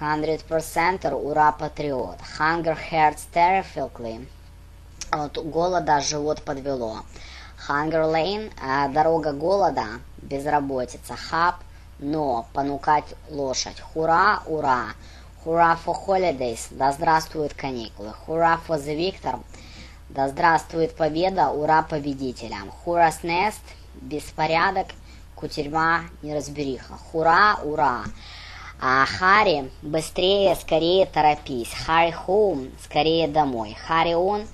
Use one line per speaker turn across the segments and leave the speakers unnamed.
100% ура, патриот. Hunger hurts terrifically. От голода живот подвело. Hunger lane, дорога голода, безработица. Hub, но, понукать лошадь. Хура, ура. Hurrah for holidays, да здравствуют каникулы. Hurrah for the victor, да здравствует победа, ура победителям. Hurrah's nest, беспорядок, кутерьма, неразбериха. Хура, ура. Hurry, быстрее, скорее, торопись. Hurry home, скорее домой. Hurry on,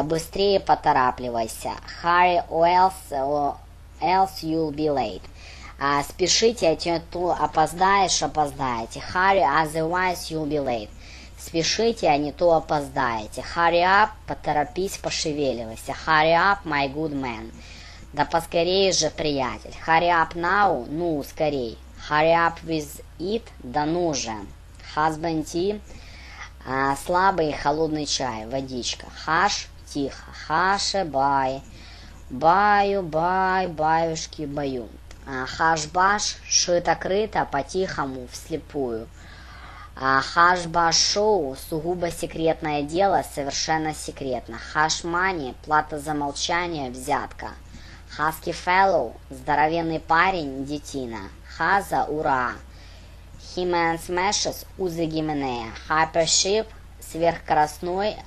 быстрее поторапливайся. Hurry or else you'll be late. Спешите, а то опоздаете. Hurry, otherwise you'll be late. Спешите, а не то опоздаете. Hurry up, поторопись, пошевеливайся. Hurry up, my good man. Да поскорее же, приятель. Hurry up now, ну, скорей. Hurry up with it, да ну же. Husband tea, слабый холодный чай, водичка. Hush, тихо. Hush, bye. Баю, баюшки, баю. Хаш-баш, шито-крыто, по-тихому, вслепую. Хаш-баш-шоу, сугубо секретное дело, совершенно секретно. Хаш-мани, плата за молчание, взятка. Хаски-фэллоу, здоровенный парень, детина. Хаза, ура. He-Man smashes, узы Гименея. Hypership, сверхскоростной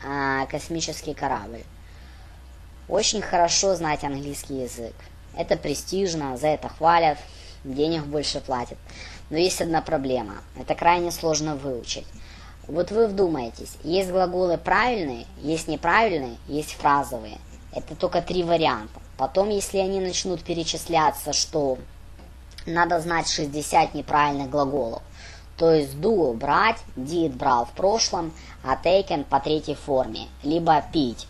космический корабль. Очень хорошо знать английский язык. Это престижно, за это хвалят, денег больше платят. Но есть одна проблема. Это крайне сложно выучить. Вот вы вдумайтесь, есть глаголы правильные, есть неправильные, есть фразовые. Это только 3 варианта. Потом, если они начнут перечисляться, что надо знать 60 неправильных глаголов, то есть do – брать, did – брал в прошлом, а taken – по 3-й форме, либо пить.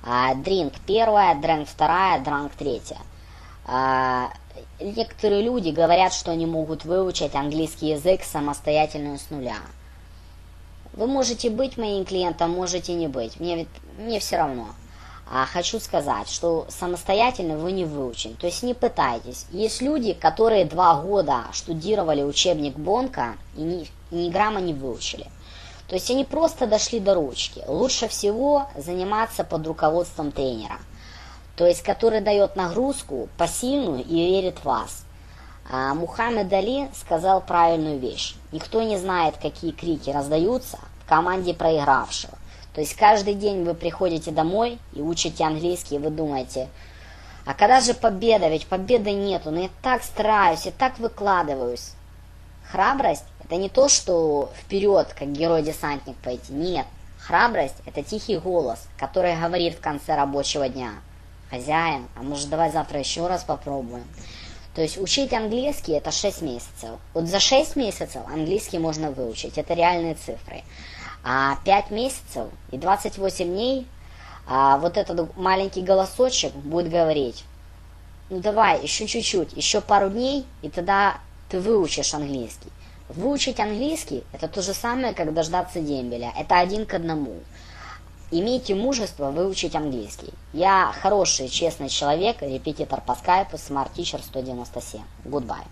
Drink – первая, drank – вторая, drunk – третья. Некоторые люди говорят, что они могут выучить английский язык самостоятельно с нуля. Вы можете быть моим клиентом, можете не быть. Мне все равно. Хочу сказать, что самостоятельно вы не выучите. То есть не пытайтесь. Есть люди, которые 2 года штудировали учебник Бонка и ни грамма не выучили. То есть они просто дошли до ручки. Лучше всего заниматься под руководством тренера. То есть, который дает нагрузку посильную и верит в вас. Мухаммед Али сказал правильную вещь. Никто не знает, какие крики раздаются в команде проигравшего. То есть, каждый день вы приходите домой и учите английский, и вы думаете, а когда же победа? Ведь победы нету, но я так стараюсь, я так выкладываюсь. Храбрость – это не то, что вперед, как герой-десантник пойти. Нет, храбрость – это тихий голос, который говорит в конце рабочего дня. Хозяин, а может давай завтра еще раз попробуем. То есть учить английский это 6 месяцев. Вот за 6 месяцев английский можно выучить. Это реальные цифры. А 5 месяцев и 28 дней вот этот маленький голосочек будет говорить, ну давай еще чуть-чуть, еще пару дней, и тогда ты выучишь английский. Выучить английский это то же самое, как дождаться дембеля. Это 1 к 1. Имейте мужество выучить английский. Я хороший, честный человек, репетитор по скайпу, Smart Teacher 197. Goodbye.